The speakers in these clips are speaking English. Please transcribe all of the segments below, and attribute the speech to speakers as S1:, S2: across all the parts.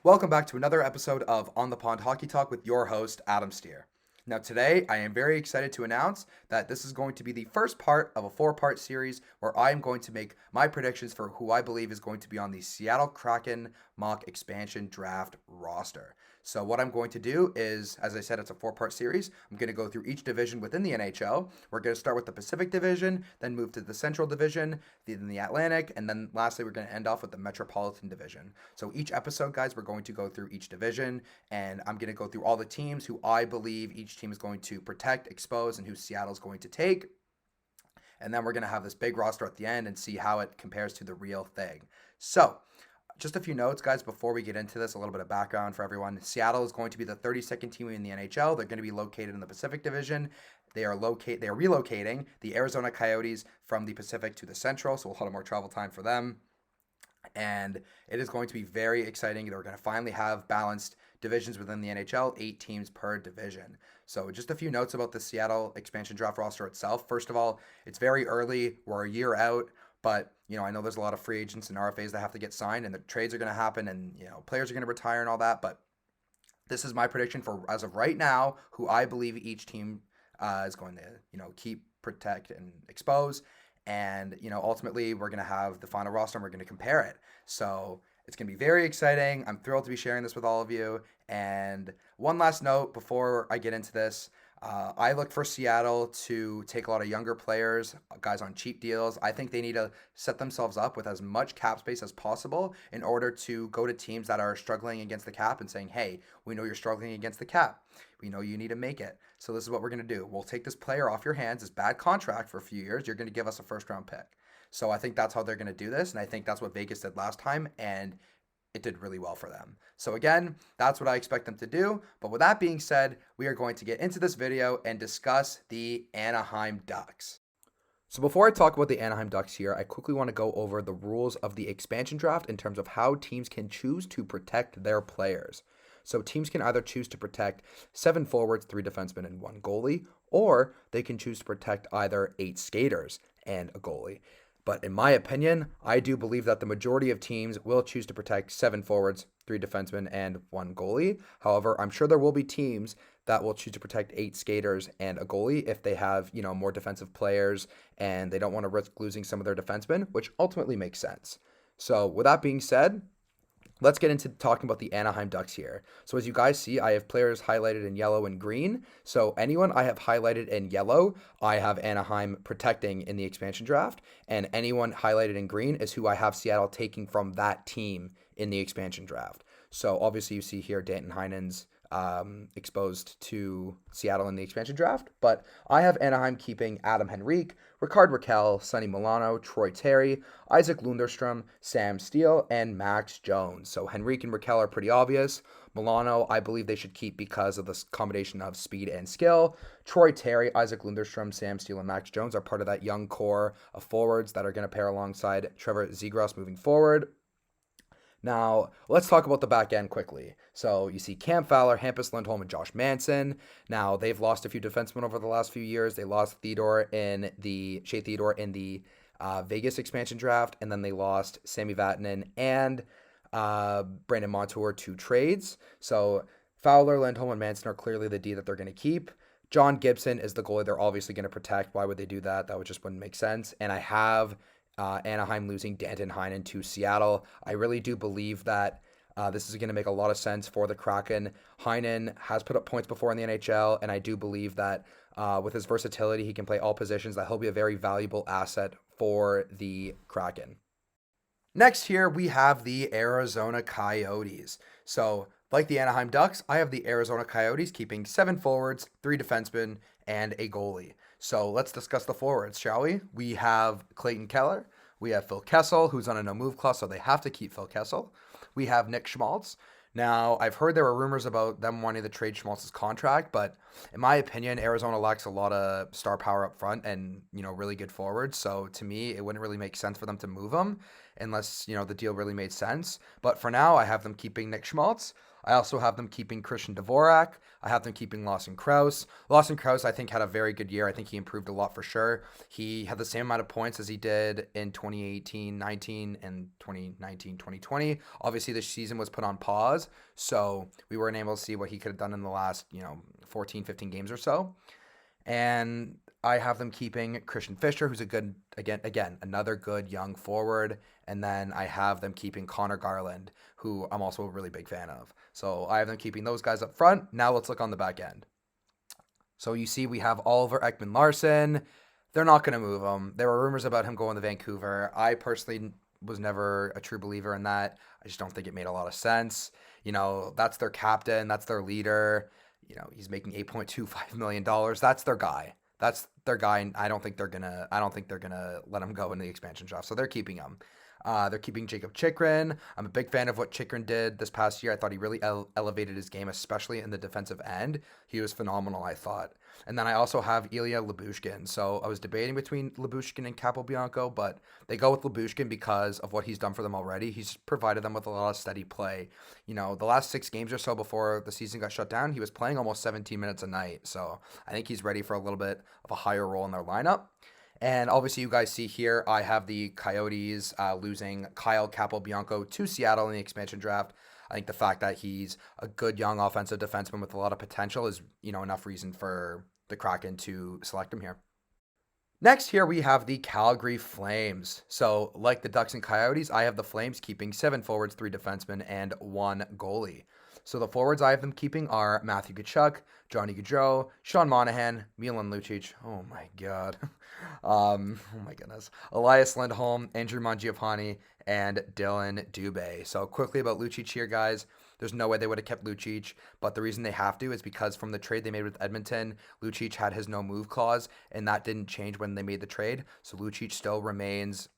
S1: Welcome back to another episode of On the Pond Hockey Talk with your host, Adam Steer. Now, today I am very excited to announce that this is going to be the first part of a four-part series where I am going to make my predictions for who I believe is going to be on the Seattle Kraken mock expansion draft roster. So what I'm going to do is, as I said, it's a four-part series. I'm going to go through each division within the NHL. We're going to start with the Pacific Division, then move to the Central Division, then the Atlantic, and then lastly, we're going to end off with the Metropolitan Division. So each episode, guys, we're going to go through each division, and I'm going to go through all the teams who I believe each team is going to protect, expose, and who Seattle's going to take. And then we're going to have this big roster at the end and see how it compares to the real thing. So, just a few notes, guys, before we get into this, a little bit of background for everyone. Seattle is going to be the 32nd team in the NHL. They're going to be located in the Pacific Division. They are relocating the Arizona Coyotes from the Pacific to the Central, so a lot of more travel time for them. And it is going to be very exciting. They're going to finally have balanced divisions within the NHL, 8 teams per division. So just a few notes about the Seattle expansion draft roster itself. First of all, it's very early. We're a year out. But, I know there's a lot of free agents and RFAs that have to get signed, and the trades are going to happen, and, players are going to retire and all that. But this is my prediction for, as of right now, who I believe each team is going to, keep, protect, and expose. And, ultimately, we're going to have the final roster, and we're going to compare it. So it's going to be very exciting. I'm thrilled to be sharing this with all of you. And one last note before I get into this. I look for Seattle to take a lot of younger players, guys on cheap deals. I think they need to set themselves up with as much cap space as possible in order to go to teams that are struggling against the cap and saying, hey, we know you're struggling against the cap. We know you need to make it. So this is what we're going to do. We'll take this player off your hands, this bad contract for a few years. You're going to give us a first-round pick. So I think that's how they're going to do this, and I think that's what Vegas did last time, and it did really well for them. So again, that's what I expect them to do. But with that being said, we are going to get into this video and discuss the Anaheim Ducks. So before I talk about the Anaheim Ducks here, I quickly want to go over the rules of the expansion draft in terms of how teams can choose to protect their players. So teams can either choose to protect 7 forwards, 3 defensemen, and 1 goalie, or they can choose to protect either 8 skaters and a goalie. But in my opinion, I do believe that the majority of teams will choose to protect 7 forwards, 3 defensemen, and 1 goalie. However, I'm sure there will be teams that will choose to protect 8 skaters and a goalie if they have, more defensive players and they don't want to risk losing some of their defensemen, which ultimately makes sense. So with that being said, let's get into talking about the Anaheim Ducks here. So as you guys see, I have players highlighted in yellow and green. So anyone I have highlighted in yellow, I have Anaheim protecting in the expansion draft. And anyone highlighted in green is who I have Seattle taking from that team in the expansion draft. So obviously you see here Danton Heinen's exposed to Seattle in the expansion draft, but I have Anaheim keeping Adam Henrique, Rickard Rakell, Sonny Milano, Troy Terry, Isaac Lunderstrom, Sam Steele, and Max Jones. So Henrique and Rakell are pretty obvious. Milano, I believe they should keep because of this combination of speed and skill. Troy Terry, Isaac Lunderstrom, Sam Steele, and Max Jones are part of that young core of forwards that are going to pair alongside Trevor Zegras moving forward. Now, let's talk about the back end quickly. So you see Cam Fowler, Hampus Lindholm, and Josh Manson. Now, they've lost a few defensemen over the last few years. They lost Shea Theodore in the Vegas expansion draft, and then they lost Sami Vatanen and Brandon Montour to trades. So Fowler, Lindholm, and Manson are clearly the D that they're going to keep. John Gibson is the goalie they're obviously going to protect. Why would they do that? That wouldn't make sense. And I have Anaheim losing Danton Heinen to Seattle. I really do believe that this is going to make a lot of sense for the Kraken. Heinen has put up points before in the NHL, and I do believe that with his versatility, he can play all positions, that he'll be a very valuable asset for the Kraken. Next here, we have the Arizona Coyotes. So, like the Anaheim Ducks, I have the Arizona Coyotes keeping 7 forwards, 3 defensemen, and a goalie. So let's discuss the forwards, shall we? We have Clayton Keller. We have Phil Kessel, who's on a no-move clause, so they have to keep Phil Kessel. We have Nick Schmaltz. Now, I've heard there were rumors about them wanting to trade Schmaltz's contract, but in my opinion, Arizona lacks a lot of star power up front and, really good forwards. So to me, it wouldn't really make sense for them to move him. unless, the deal really made sense. But for now, I have them keeping Nick Schmaltz. I also have them keeping Christian Dvorak. I have them keeping Lawson Krause. Lawson Krause, I think, had a very good year. I think he improved a lot for sure. He had the same amount of points as he did in 2018-19 and 2019-2020. Obviously, this season was put on pause, so we weren't able to see what he could have done in the last, 14, 15 games or so. And I have them keeping Christian Fischer, who's a good, again, another good young forward. And then I have them keeping Connor Garland, who I'm also a really big fan of. So I have them keeping those guys up front. Now let's look on the back end. So you see we have Oliver Ekman-Larsson. They're not going to move him. There were rumors about him going to Vancouver. I personally was never a true believer in that. I just don't think it made a lot of sense. That's their captain. That's their leader. He's making $8.25 million. That's their guy. That's their guy, and I don't think they're gonna let him go in the expansion draft. So they're keeping him. They're keeping Jacob Chikrin. I'm a big fan of what Chikrin did this past year. I thought he really elevated his game, especially in the defensive end. He was phenomenal, I thought. And then I also have Ilya Lyubushkin. So I was debating between Lyubushkin and Capobianco, but they go with Lyubushkin because of what he's done for them already. He's provided them with a lot of steady play. The last 6 games or so before the season got shut down, he was playing almost 17 minutes a night. So I think he's ready for a little bit of a higher role in their lineup. And obviously, you guys see here, I have the Coyotes losing Kyle Capobianco to Seattle in the expansion draft. I think the fact that he's a good young offensive defenseman with a lot of potential is, enough reason for the Kraken to select him here. Next, here we have the Calgary Flames. So, like the Ducks and Coyotes, I have the Flames keeping 7 forwards, 3 defensemen, and 1 goalie. So the forwards I have them keeping are Matthew Tkachuk, Johnny Gaudreau, Sean Monahan, Milan Lucic. Oh my God. Oh my goodness. Elias Lindholm, Andrew Mangiapane, and Dylan Dubé. So quickly about Lucic here, guys. There's no way they would have kept Lucic, but the reason they have to is because from the trade they made with Edmonton, Lucic had his no move clause, and that didn't change when they made the trade. So Lucic still remains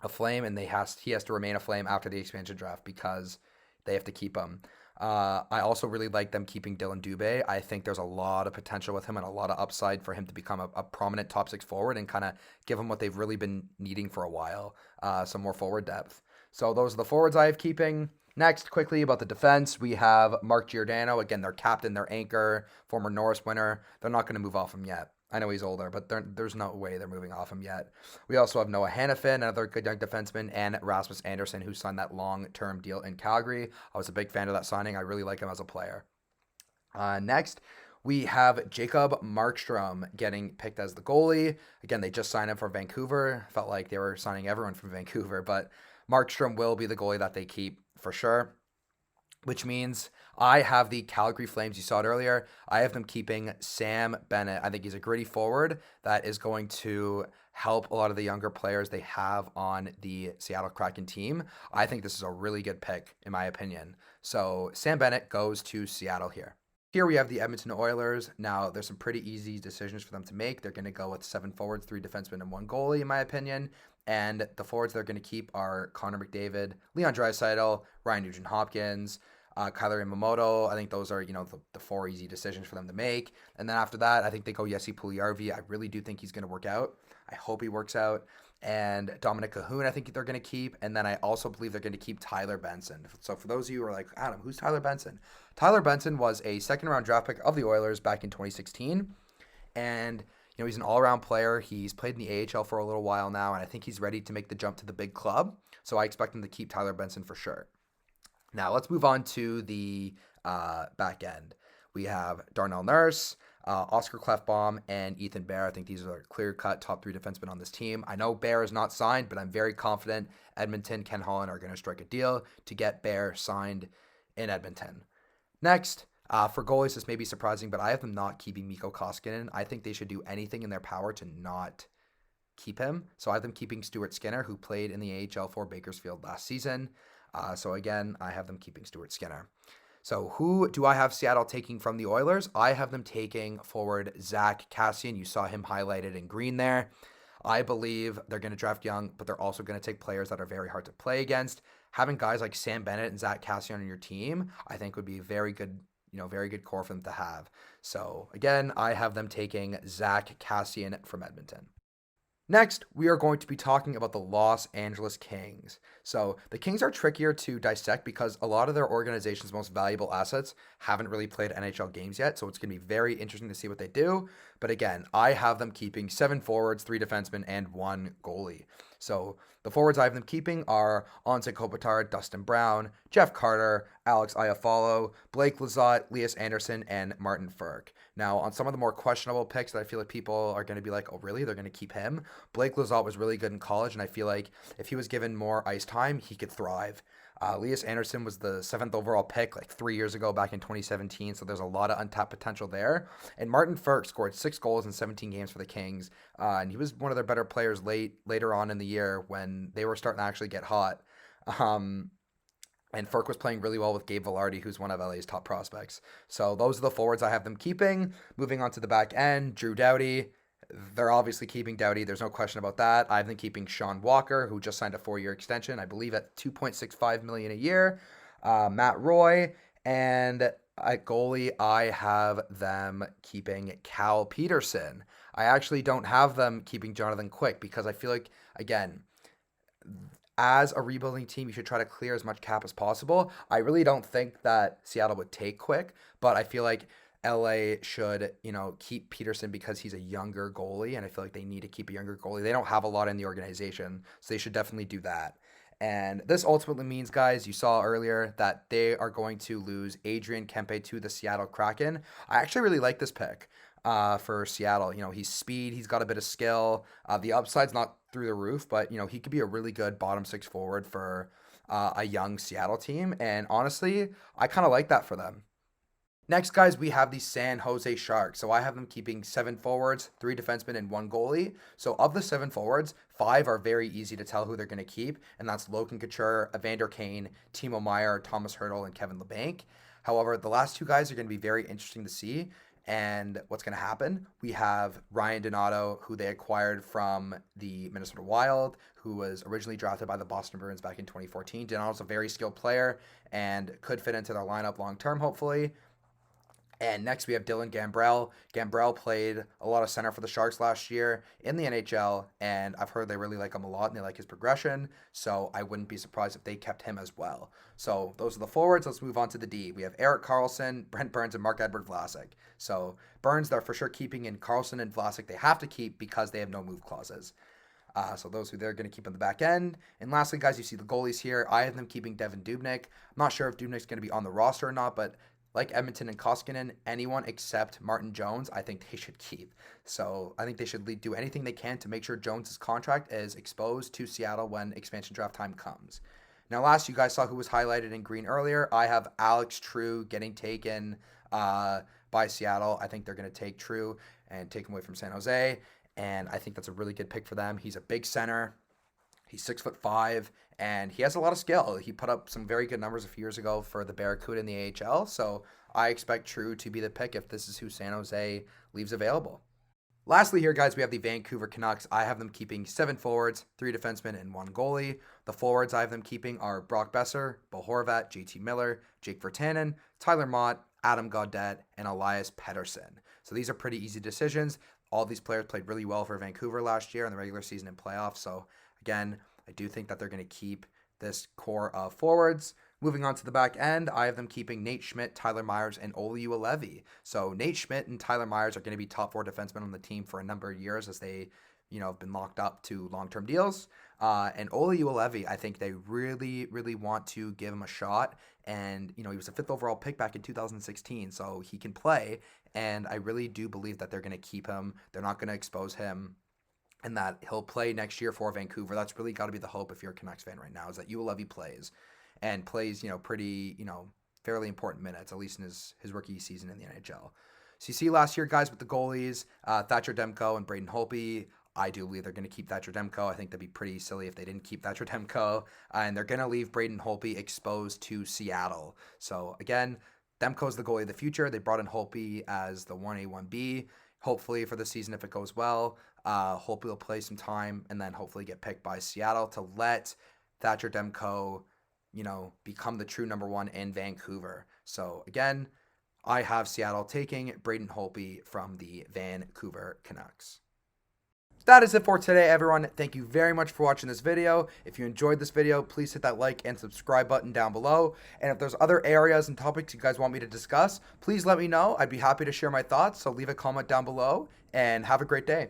S1: a Flame, and he has to remain a Flame after the expansion draft because they have to keep him. I also really like them keeping Dylan Dubé. I think there's a lot of potential with him and a lot of upside for him to become a prominent top 6 forward and kind of give them what they've really been needing for a while, some more forward depth. So those are the forwards I have keeping. Next, quickly about the defense, we have Mark Giordano. Again, their captain, their anchor, former Norris winner. They're not going to move off him yet. I know he's older, but there's no way they're moving off him yet. We also have Noah Hannafin, another good young defenseman, and Rasmus Andersson, who signed that long-term deal in Calgary. I was a big fan of that signing. I really like him as a player. Next, we have Jacob Markstrom getting picked as the goalie. Again, they just signed him for Vancouver. Felt like they were signing everyone from Vancouver, but Markstrom will be the goalie that they keep for sure, which means I have the Calgary Flames. You saw it earlier. I have them keeping Sam Bennett. I think he's a gritty forward that is going to help a lot of the younger players they have on the Seattle Kraken team. I think this is a really good pick, in my opinion. So Sam Bennett goes to Seattle here. Here we have the Edmonton Oilers. Now, there's some pretty easy decisions for them to make. They're going to go with 7 forwards, 3 defensemen, and 1 goalie, in my opinion. And the forwards they're going to keep are Connor McDavid, Leon Draisaitl, Ryan Nugent-Hopkins, Kyler Yamamoto. I think those are, the 4 easy decisions for them to make. And then after that, I think they go Jesse Puljujarvi. I really do think he's going to work out. I hope he works out. And Dominic Cahoon, I think they're going to keep. And then I also believe they're going to keep Tyler Benson. So for those of you who are like, Adam, who's Tyler Benson? Tyler Benson was a second-round draft pick of the Oilers back in 2016. And he's an all-around player. He's played in the AHL for a little while now, and I think he's ready to make the jump to the big club. So I expect him to keep Tyler Benson for sure. Now, let's move on to the back end. We have Darnell Nurse, Oscar Klefbom, and Ethan Bear. I think these are clear-cut top 3 defensemen on this team. I know Bear is not signed, but I'm very confident Edmonton, Ken Holland are going to strike a deal to get Bear signed in Edmonton. Next, for goalies, this may be surprising, but I have them not keeping Mikko Koskinen. I think they should do anything in their power to not keep him. So I have them keeping Stuart Skinner, who played in the AHL for Bakersfield last season. So again, I have them keeping Stuart Skinner. So who do I have Seattle taking from the Oilers? I have them taking forward Zach Kassian. You saw him highlighted in green there. I believe they're going to draft young, but they're also going to take players that are very hard to play against. Having guys like Sam Bennett and Zach Kassian on your team, I think would be very good core for them to have. So again, I have them taking Zach Kassian from Edmonton. Next, we are going to be talking about the Los Angeles Kings. So, the Kings are trickier to dissect because a lot of their organization's most valuable assets haven't really played NHL games yet. So, it's going to be very interesting to see what they do. But again, I have them keeping 7 forwards, 3 defensemen, and 1 goalie. So, the forwards I have them keeping are Anze Kopitar, Dustin Brown, Jeff Carter, Alex Iafallo, Blake Lizotte, Elias Anderson, and Martin Ferk. Now, on some of the more questionable picks that I feel like people are going to be like, oh, really? They're going to keep him? Blake Lizotte was really good in college, and I feel like if he was given more ice time, he could thrive. Elias Anderson was the 7th overall pick like 3 years ago back in 2017, so there's a lot of untapped potential there. And Martin Ferk scored 6 goals in 17 games for the Kings, and he was one of their better players later on in the year when they were starting to actually get hot. Um, and Ferk was playing really well with Gabe Vilardi, who's one of LA's top prospects. So those are the forwards I have them keeping. Moving on to the back end, Drew Doughty. They're obviously keeping Doughty. There's no question about that. I have them keeping Sean Walker, who just signed a 4-year extension, I believe at $2.65 million a year. Matt Roy, and at goalie, I have them keeping Cal Peterson. I actually don't have them keeping Jonathan Quick because I feel like, again, as a rebuilding team, you should try to clear as much cap as possible. I really don't think that Seattle would take Quick, but I feel like LA should, keep Peterson because he's a younger goalie, and I feel like they need to keep a younger goalie. They don't have a lot in the organization, so they should definitely do that. And this ultimately means, guys, you saw earlier that they are going to lose Adrian Kempe to the Seattle Kraken. I actually really like this pick for Seattle. He's speed, he's got a bit of skill. The upside's not through the roof, but he could be a really good bottom six forward for a young Seattle team. And honestly, I kind of like that for them. Next, guys, we have the San Jose Sharks. So I have them keeping 7 forwards, 3 defensemen, and 1 goalie. So of the 7 forwards, 5 are very easy to tell who they're going to keep, and that's Logan Couture, Evander Kane, Timo Meyer, Thomas Hertl, and Kevin LeBanc. However, the last 2 guys are going to be very interesting to see. And what's going to happen? We have Ryan Donato, who they acquired from the Minnesota Wild, who was originally drafted by the Boston Bruins back in 2014. Donato's a very skilled player and could fit into their lineup long term, hopefully. And next we have Dylan Gambrell. Gambrell played a lot of center for the Sharks last year in the NHL, and I've heard they really like him a lot and they like his progression, so I wouldn't be surprised if they kept him as well. So those are the forwards. Let's move on to the D. We have Erik Karlsson, Brent Burns, and Marc-Edouard Vlasic. So Burns, they're for sure keeping, and Karlsson and Vlasic they have to keep because they have no move clauses. So those who they're going to keep on the back end. And lastly, guys, you see the goalies here. I have them keeping Devin Dubnyk. I'm not sure if Dubnyk's going to be on the roster or not, but like Edmonton and Koskinen, anyone except Martin Jones, I think they should keep. So I think they should do anything they can to make sure Jones's contract is exposed to Seattle when expansion draft time comes. Now, last, you guys saw who was highlighted in green earlier. I have Alex True getting taken by Seattle. I think they're going to take True and take him away from San Jose, and I think that's a really good pick for them. He's a big center. He's 6'5", and he has a lot of skill. He put up some very good numbers a few years ago for the Barracuda in the AHL, so I expect True to be the pick if this is who San Jose leaves available. Lastly here, guys, we have the Vancouver Canucks. I have them keeping 7 forwards, 3 defensemen, and 1 goalie. The forwards I have them keeping are Brock Besser, Bo Horvat, JT Miller, Jake Virtanen, Tyler Mott, Adam Gaudette, and Elias Pettersson. So these are pretty easy decisions. All these players played really well for Vancouver last year in the regular season and playoffs, so again, I do think that they're going to keep this core of forwards. Moving on to the back end, I have them keeping Nate Schmidt, Tyler Myers, and Olli Juolevi. So Nate Schmidt and Tyler Myers are going to be top 4 defensemen on the team for a number of years as they, have been locked up to long-term deals. And Olli Juolevi, I think they really, really want to give him a shot. And, he was a 5th overall pick back in 2016, so he can play. And I really do believe that they're going to keep him. They're not going to expose him, and that he'll play next year for Vancouver. That's really got to be the hope if you're a Canucks fan right now, is that Juolevi plays pretty, fairly important minutes, at least in his rookie season in the NHL. So you see last year, guys, with the goalies, Thatcher Demko and Braden Holtby, I do believe they're going to keep Thatcher Demko. I think that'd be pretty silly if they didn't keep Thatcher Demko. And they're going to leave Braden Holtby exposed to Seattle. So again, Demko's the goalie of the future. They brought in Holtby as the 1A, 1B. Hopefully for the season, if it goes well, Holtby will play some time and then hopefully get picked by Seattle to let Thatcher Demko, become the true number 1 in Vancouver. So again, I have Seattle taking Braden Holtby from the Vancouver Canucks. that is it for today, everyone. Thank you very much for watching this video. If you enjoyed this video, please hit that like and subscribe button down below. And if there's other areas and topics you guys want me to discuss, please let me know. I'd be happy to share my thoughts. So leave a comment down below and have a great day.